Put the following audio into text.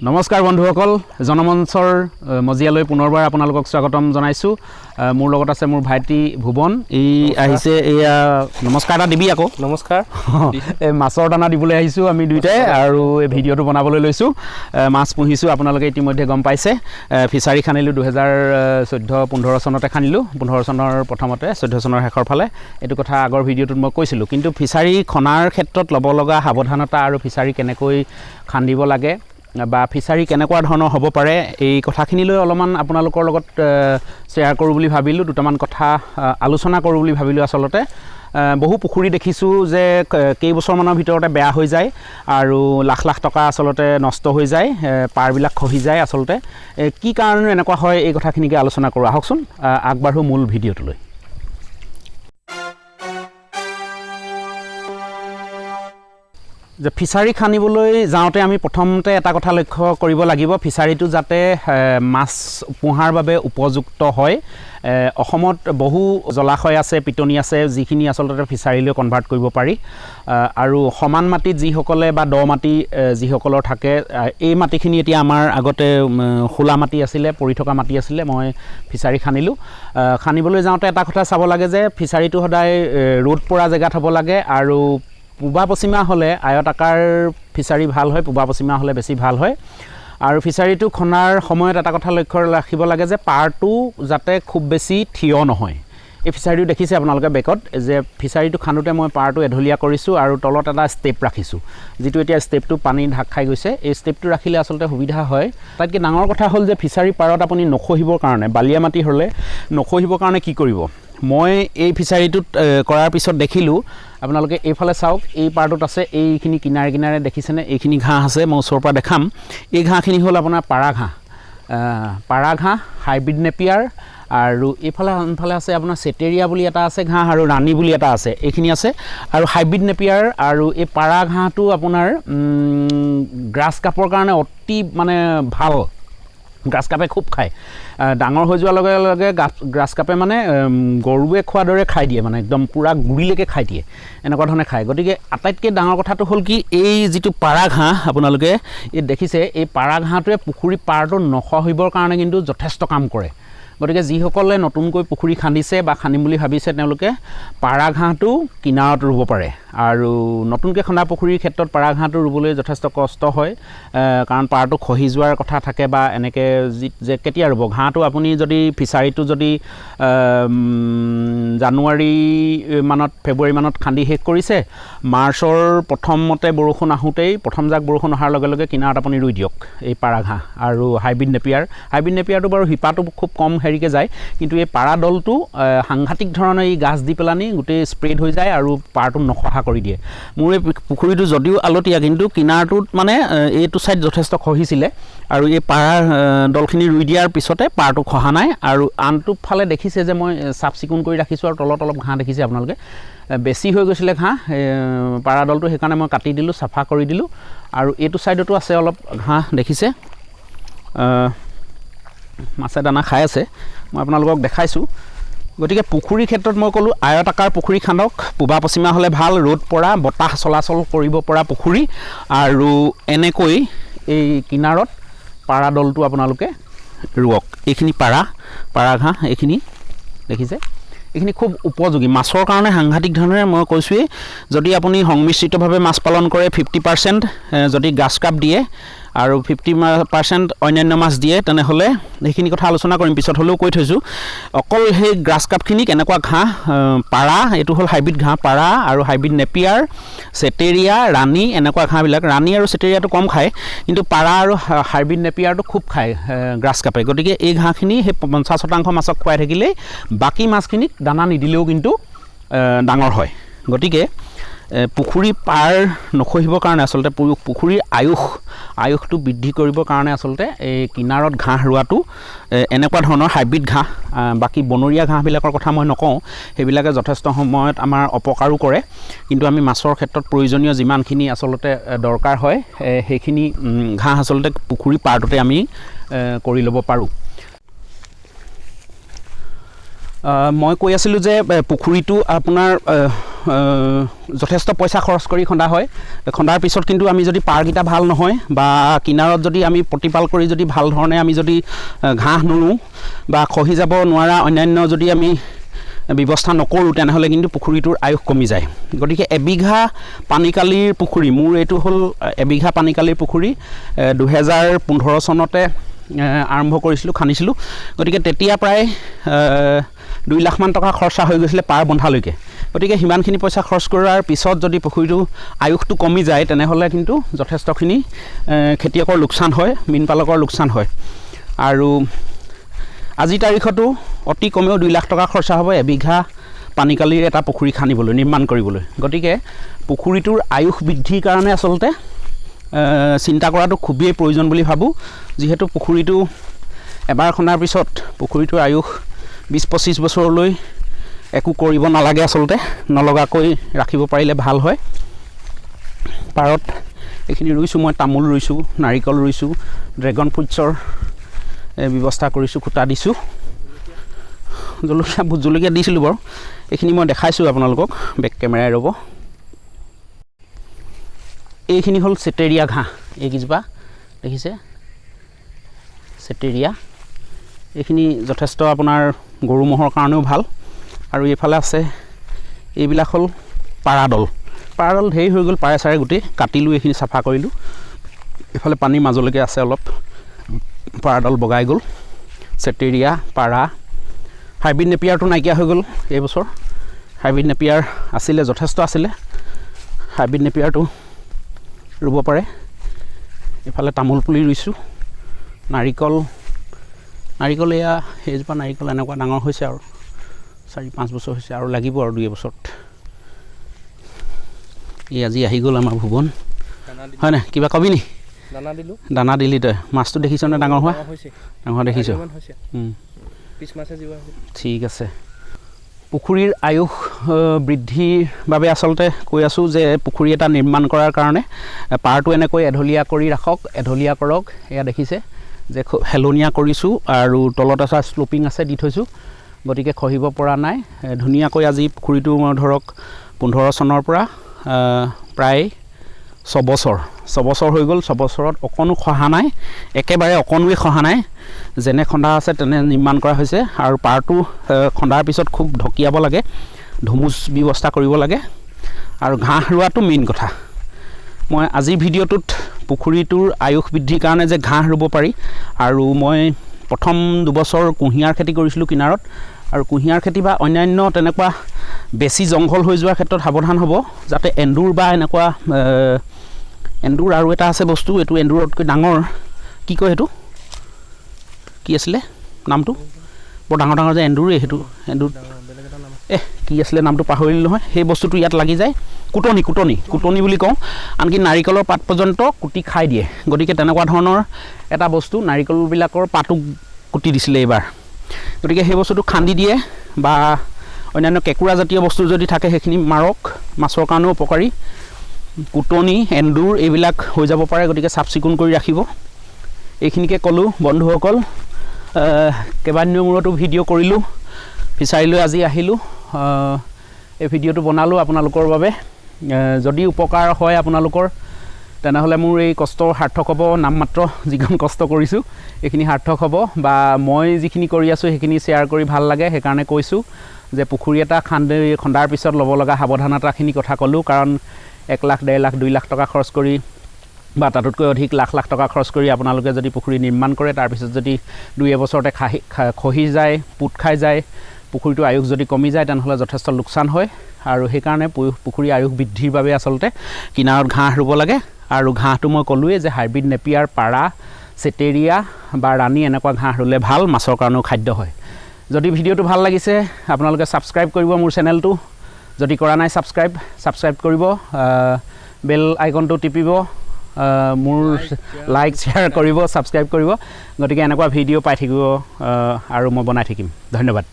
নমস্কাৰ বন্ধুসকল জনমঞ্চৰ মজিয়ালৈ পুনৰবাৰ আপোনালোকক স্বাগতম জনাইছো মোৰ লগত আছে মোৰ ভাইটি ভুৱন এই আহিছে এয়া নমস্কাৰ এটা দিবি আকৌ নমস্কাৰ এই মাছৰ দানা দিবলৈ আহিছো আমি দুইটাই আৰু এই ভিডিঅটো বনাবলৈ লৈছো মাছ পুহিছো আপোনালোকে ইতিমধ্যে গম পাইছে ফিচাৰী খানিলো 2014-15 চনতে খানিলো 15 চনৰ প্ৰথমতে 14 চনৰ শেষৰ ফালে এটো কথা আগৰ ভিডিঅটোত মই কৈছিলো কিন্তু ফিচাৰী খনাৰ ক্ষেত্ৰত লব লগা সাৱধানতা আৰু ফিচাৰী কেনেকৈ খান্দিব লাগে বা ফিচাৰী কেনেকুৱা ধৰণৰ হ'ব পাৰে এই কথাখিনি লৈ অলপমান আপোনালোকৰ লগত শ্বেয়াৰ কৰোঁ বুলি ভাবিলোঁ দুটামান কথা আলোচনা কৰোঁ বুলি ভাবিলোঁ আচলতে বহু পুখুৰী দেখিছোঁ যে কেইবছৰমানৰ ভিতৰতে বেয়া হৈ যায় আৰু লাখ লাখ টকা আচলতে নষ্ট হৈ যায় পাৰবিলাক খহি যায় আচলতে কি কাৰণে এনেকুৱা হয় এই কথাখিনিকে আলোচনা কৰোঁ আহকচোন আগবাঢ়ো মূল ভিডিঅ'টোলৈ যে ফিচাৰী খানিবলৈ যাওঁতে আমি প্ৰথমতে এটা কথা লক্ষ্য কৰিব লাগিব ফিচাৰীটো যাতে মাছ পোহাৰ বাবে উপযুক্ত হয় অসমত বহু জলাশয় আছে পিটনি আছে যিখিনি আচলতে ফিচাৰীলৈ কনভাৰ্ট কৰিব পাৰি আৰু সমান মাটিত যিসকলে বা দ মাটি যিসকলৰ থাকে এই মাটিখিনি এতিয়া আমাৰ আগতে খোলা মাটি আছিলে পৰি থকা মাটি আছিলে মই ফিচাৰী খানিলোঁ খানিবলৈ যাওঁতে এটা কথা চাব লাগে যে ফিচাৰীটো সদায় ৰ'দ পৰা জেগাত হ'ব লাগে আৰু পূবা পশ্চিমা হ'লে আয়তাকাৰ ফিচাৰী ভাল হয় পূবা পশ্চিমা হ'লে বেছি ভাল হয় আৰু ফিচাৰীটো খনাৰ সময়ত এটা কথা লক্ষ্য ৰাখিব লাগে যে পাৰটো যাতে খুব বেছি থিয় নহয় এই ফিচাৰীটো দেখিছে আপোনালোকে বেকত যে ফিচাৰীটো খান্দোতে মই পাৰটো এঢলীয়া কৰিছোঁ আৰু তলত এটা ষ্টেপ ৰাখিছোঁ যিটো এতিয়া ষ্টেপটো পানী ঢাক খাই গৈছে এই ষ্টেপটো ৰাখিলে আচলতে সুবিধা হয় তাতকৈ ডাঙৰ কথা হ'ল যে ফিচাৰী পাৰত আপুনি নখহিবৰ কাৰণে বালিয়া মাটি হ'লে নখহিবৰ কাৰণে কি কৰিব মই এই ফিচাৰীটোত কৰাৰ পিছত দেখিলোঁ আপোনালোকে এইফালে চাওক এই পাৰটোত আছে এইখিনি কিনাৰে কিনাৰে দেখিছেনে এইখিনি ঘাঁহ আছে মই ওচৰৰ পৰা দেখাম এই ঘাঁহখিনি হ'ল আপোনাৰ পাৰা ঘাঁহ হাইব্ৰিড নেপিয়াৰ আৰু এইফালে আছে আপোনাৰ চেটেৰিয়া বুলি এটা আছে ঘাঁহ আৰু ৰাণী বুলি এটা আছে এইখিনি আছে আৰু হাইব্ৰিড নেপিয়াৰ আৰু এই পাৰা ঘাঁহটো আপোনাৰ গ্ৰাছ কাপৰ কাৰণে অতি মানে ভাল গ্ৰাছ কাপে খুব খায় ডাঙৰ হৈ যোৱাৰ লগে লগে গ্ৰাছ কাপে মানে গৰুৱে খোৱাৰ দৰে খাই দিয়ে মানে একদম পূৰা গুৰিলৈকে খাই দিয়ে এনেকুৱা ধৰণে খায় গতিকে আটাইতকৈ ডাঙৰ কথাটো হ'ল কি এই যিটো পাৰা ঘাঁহ আপোনালোকে এই দেখিছে এই পাৰা ঘাঁহটোৱে পুখুৰী পাৰটো নখহিবৰ কাৰণে কিন্তু যথেষ্ট কাম কৰে গতিকে যিসকলে নতুনকৈ পুখুৰী খান্দিছে বা খান্দিম বুলি ভাবিছে তেওঁলোকে পাৰা ঘাঁহটো কিনাৰত ৰুব পাৰে আৰু নতুনকৈ খন্দা পুখুৰীৰ ক্ষেত্ৰত পাৰা ঘাঁহটো ৰুবলৈ যথেষ্ট কষ্ট হয় কাৰণ পাৰটো খহি যোৱাৰ কথা থাকে বা এনেকৈ যে কেতিয়া ৰুব ঘাঁহটো আপুনি যদি ফিচাৰীটো যদি জানুৱাৰী মানত ফেব্ৰুৱাৰী মানত খান্দি শেষ কৰিছে মাৰ্চৰ প্ৰথমতে বৰষুণ আহোঁতেই প্ৰথম জাক বৰষুণ অহাৰ লগে লগে কিনাৰত আপুনি ৰুই দিয়ক এই পাৰা ঘাঁহ আৰু হাইব্ৰিড নেপিয়াৰটো বাৰু শিপাটো খুব কম হেৰিকৈ যায় কিন্তু এই পাৰা দলটো সাংঘাতিক ধৰণে এই গাছ দি পেলানি গোটেই স্প্ৰেড হৈ যায় আৰু পাৰটো নখহা কৰি দিয়ে মোৰ এই পুখুৰীটো যদিও আলতীয়া কিন্তু কিনাৰটোত মানে এইটো ছাইড যথেষ্ট খহিছিলে আৰু এই পাৰা দলখিনি ৰুই দিয়াৰ পিছতে পাৰটো খহা নাই আৰু আনটো ফালে দেখিছে যে মই চাফ চিকুণ কৰি ৰাখিছোঁ আৰু তলত অলপ ঘাঁহ দেখিছে আপোনালোকে বেছি হৈ গৈছিলে ঘাঁহ পাৰা দলটো সেইকাৰণে মই কাটি দিলোঁ চাফা কৰি দিলোঁ আৰু এইটো ছাইডতো আছে অলপ ঘাঁহ দেখিছে মাছে দানা খাই আছে মই আপোনালোকক দেখাইছোঁ গতিকে পুখুৰীৰ ক্ষেত্ৰত মই ক'লোঁ আয়তাকাৰ পুখুৰী খান্দক পূবা পশ্চিমা হ'লে ভাল ৰ'দ পৰা বতাহ চলাচল কৰিব পৰা পুখুৰী আৰু এনেকৈ এই কিনাৰত পাৰা দলটো আপোনালোকে ৰুৱক এইখিনি পাৰা ঘাঁহ এইখিনি দেখিছে এইখিনি খুব উপযোগী মাছৰ কাৰণে সাংঘাতিক ধৰণে মই কৈছোঁৱেই যদি আপুনি সংমিশ্ৰিতভাৱে মাছ পালন কৰে 50% যদি গ্ৰাছ কাপ দিয়ে আৰু 50% অন্যান্য মাছ দিয়ে তেনেহ'লে সেইখিনি কথা আলোচনা কৰিম পিছত হ'লেও কৈ থৈছোঁ অকল সেই গ্ৰাছ কাপখিনি কেনেকুৱা ঘাঁহ পাৰা এইটো হ'ল হাইব্ৰিড ঘাঁহ পাৰা আৰু হাইব্ৰিড নেপিয়াৰ চেটেৰিয়া ৰাণী এনেকুৱা ঘাঁহবিলাক ৰাণী আৰু চেটেৰিয়াটো কম খায় কিন্তু পাৰা আৰু হাইব্ৰিড নেপিয়াৰটো খুব খায় গ্ৰাছ কাপে গতিকে এই ঘাঁহখিনি সেই 50% মাছক খুৱাই থাকিলেই বাকী মাছখিনিক দানা নিদিলেও কিন্তু ডাঙৰ হয় গতিকে পুখুৰী পাৰ নখহিবৰ কাৰণে আচলতে পুখুৰীৰ আয়ুসটো বৃদ্ধি কৰিবৰ কাৰণে আচলতে এই কিনাৰত ঘাঁহ ৰোৱাটো এনেকুৱা ধৰণৰ হাইব্ৰিড ঘাঁহ বাকী বনৰীয়া ঘাঁহবিলাকৰ কথা মই নকওঁ সেইবিলাকে যথেষ্ট সময়ত আমাৰ অপকাৰো কৰে কিন্তু আমি মাছৰ ক্ষেত্ৰত প্ৰয়োজনীয় যিমানখিনি আচলতে দৰকাৰ হয় সেইখিনি ঘাঁহ আচলতে পুখুৰী পাৰটোতে আমি কৰি ল'ব পাৰোঁ মই কৈ আছিলোঁ যে পুখুৰীটো আপোনাৰ যথেষ্ট পইচা খৰচ কৰি খন্দা হয় খন্দাৰ পিছত কিন্তু আমি যদি পাৰকিটা ভাল নহয় বা কিনাৰত যদি আমি প্ৰতিপাল কৰি যদি ভাল ধৰণে আমি যদি ঘাঁহ নুৰো বা খহি যাব নোৱাৰা অন্যান্য যদি আমি ব্যৱস্থা নকৰোঁ তেনেহ'লে কিন্তু পুখুৰীটোৰ আয়ুস কমি যায় গতিকে এবিঘা পানীকালিৰ পুখুৰী মোৰ এইটো হ'ল এবিঘা পানীকালিৰ পুখুৰী 2015 চনতে আৰম্ভ কৰিছিলোঁ খান্দিছিলোঁ গতিকে তেতিয়া প্ৰায় 2 লাখ মান টকা খৰচা হৈ গৈছিলে পাৰ বন্ধালৈকে গতিকে সিমানখিনি পইচা খৰচ কৰাৰ পিছত যদি পুখুৰীটো আয়ুসটো কমি যায় তেনেহ'লে কিন্তু যথেষ্টখিনি খেতিয়কৰ লোকচান হয় মীন পালকৰ লোকচান হয় আৰু আজি তাৰিখতো অতি কমেও 2 লাখ টকা খৰচা হ'ব এবিঘা পানীকালিৰ এটা পুখুৰী খান্দিবলৈ নিৰ্মাণ কৰিবলৈ গতিকে পুখুৰীটোৰ আয়ুস বৃদ্ধিৰ কাৰণে আচলতে চিন্তা কৰাটো খুবেই প্ৰয়োজন বুলি ভাবোঁ যিহেতু পুখুৰীটো এবাৰ খন্দাৰ পিছত পুখুৰীটোৰ আয়ুস 20-25 বছৰলৈ একো কৰিব নালাগে আচলতে নলগাকৈ ৰাখিব পাৰিলে ভাল হয় পাৰত এইখিনি ৰুইছোঁ মই তামোল ৰুইছোঁ নাৰিকল ৰুইছোঁ ড্ৰেগন ফ্ৰুটছৰ ব্যৱস্থা কৰিছোঁ খুঁটা দিছোঁ জলকীয়া ভোট জলকীয়া দিছিলোঁ বাৰু এইখিনি মই দেখাইছোঁ আপোনালোকক বেক কেমেৰাই ৰ'ব এইখিনি হ'ল চেটেৰিয়া ঘাঁহ এইকেইজোপা দেখিছে চেটেৰিয়া এইখিনি যথেষ্ট আপোনাৰ গৰু ম'হৰ কাৰণেও ভাল আৰু এইফালে আছে এইবিলাক হ'ল পাৰাদল ঢেৰ হৈ গ'ল পাৰে চাৰে গোটেই কাটিলোঁ এইখিনি চাফা কৰিলোঁ এইফালে পানীৰ মাজলৈকে আছে অলপ পাৰাদল বগাই গ'ল চেটেৰিয়া পাৰা হাইব্ৰিড নেপিয়াৰটো নাইকিয়া হৈ গ'ল এইবছৰ হাইব্ৰিড নেপিয়াৰ আছিলে যথেষ্ট আছিলে হাইব্ৰিড নেপিয়াৰটো ৰুব পাৰে এইফালে তামোল পুলি ৰুইছোঁ নাৰিকল এয়া সেইজোপা নাৰিকল এনেকুৱা ডাঙৰ হৈছে আৰু 4-5 বছৰ হৈছে আৰু লাগিব আৰু 2 বছৰত এই আজি আহি গ'ল আমাৰ ভুৱন হয় নাই কিবা কবি নি দানা দিলি তই মাছটো দেখিছনে ডাঙৰ দেখিছ ঠিক আছে পুখুৰীৰ আয়ুস বৃদ্ধিৰ বাবে আচলতে কৈ আছোঁ যে পুখুৰী এটা নিৰ্মাণ কৰাৰ কাৰণে পাৰটো এনেকৈ এঢলীয়া কৰি ৰাখক এঢলীয়া কৰক এয়া দেখিছে যে হেলনীয়া কৰিছোঁ আৰু তলত এটা শ্লোপিং আছে দি থৈছোঁ গতিকে খহিব পৰা নাই ধুনীয়াকৈ আজি পুখুৰীটো মই ধৰক 15 চনৰ পৰা প্ৰায় 6 বছৰ হৈ গ'ল 6 বছৰত অকণো খহা নাই একেবাৰে অকণোৱে খহা নাই যেনে খন্দা আছে তেনে নিৰ্মাণ কৰা হৈছে আৰু পাৰটো খন্দাৰ পিছত খুব ঢকিয়াব লাগে ধুমুচ ব্যৱস্থা কৰিব লাগে আৰু ঘাঁহ ৰোৱাটো মেইন কথা মই আজিৰ ভিডিঅ'টোত পুখুৰীটোৰ আয়ুস বৃদ্ধিৰ কাৰণে যে ঘাঁহ ৰুব পাৰি আৰু মই প্ৰথম 2 বছৰ কুঁহিয়াৰ খেতি কৰিছিলোঁ কিনাৰত আৰু কুঁহিয়াৰ খেতি বা অন্যান্য তেনেকুৱা বেছি জংঘল হৈ যোৱাৰ ক্ষেত্ৰত সাৱধান হ'ব যাতে এন্দুৰ বা এনেকুৱা এন্দুৰ আৰু এটা আছে বস্তু এইটো এন্দুৰতকৈ ডাঙৰ কি কয় এইটো কি আছিলে নামটো বৰ ডাঙৰ যে এন্দুৰ সেইটো এন্দুৰ কি আছিলে নামটো পাহৰিলোঁ নহয় সেই বস্তুটো ইয়াত লাগি যায় কুটনি বুলি কওঁ আনকি নাৰিকলৰ পাত পৰ্যন্ত কুটি খাই দিয়ে গতিকে তেনেকুৱা ধৰণৰ এটা বস্তু নাৰিকলবিলাকৰ পাতো কুটি দিছিলে এইবাৰ গতিকে সেই বস্তুটো খান্দি দিয়ে বা অন্যান্য কেঁকুৰা জাতীয় বস্তু যদি থাকে সেইখিনি মাৰক মাছৰ কাৰণেও উপকাৰী কুটনি এন্দুৰ এইবিলাক হৈ যাব পাৰে গতিকে চাফ চিকুণ কৰি ৰাখিব এইখিনিকে ক'লোঁ বন্ধুসকল কেইবাদিনৰ মূৰতো ভিডিঅ' কৰিলোঁ ফিচাৰীলৈ আজি আহিলোঁ এই ভিডিঅ'টো বনালোঁ আপোনালোকৰ বাবে যদি উপকাৰ হয় আপোনালোকৰ তেনেহ'লে মোৰ এই কষ্টৰ সাৰ্থক হ'ব নামমাত্ৰ যিখন কষ্ট কৰিছোঁ এইখিনি সাৰ্থক হ'ব বা মই যিখিনি কৰি আছোঁ সেইখিনি শ্বেয়াৰ কৰি ভাল লাগে সেইকাৰণে কৈছোঁ যে পুখুৰী এটা খন্দাৰ পিছত ল'ব লগা সাৱধানতাখিনি কথা ক'লোঁ কাৰণ 1 লাখ 1.5 লাখ 2 লাখ টকা খৰচ কৰি বা তাতোতকৈ অধিক লাখ টকা খৰচ কৰি আপোনালোকে যদি পুখুৰী নিৰ্মাণ কৰে তাৰপিছত যদি 2 বছৰতে খহি যায় পুত খাই যায় পুখুৰীটো আয়ুস যদি কমি যায় তেনেহ'লে যথেষ্ট লোকচান হয় আৰু সেইকাৰণে পুখুৰী আয়ুস বৃদ্ধিৰ বাবে আচলতে কিনাৰত ঘাঁহ ৰুব লাগে আৰু ঘাঁহটো মই ক'লোৱেই যে হাইব্ৰিড নেপিয়াৰ পাৰা চেটেৰিয়া বা ৰাণী এনেকুৱা ঘাঁহ ৰুলে ভাল মাছৰ কাৰণেও খাদ্য হয় যদি ভিডিঅ'টো ভাল লাগিছে আপোনালোকে ছাবস্ক্ৰাইব কৰিব মোৰ চেনেলটো যদি কৰা নাই ছাবস্ক্ৰাইব কৰিব বেল আইকনটো টিপিব মোৰ লাইক শ্বেয়াৰ কৰিব ছাবস্ক্ৰাইব কৰিব গতিকে এনেকুৱা ভিডিঅ' পাই থাকিব আৰু মই বনাই থাকিম ধন্যবাদ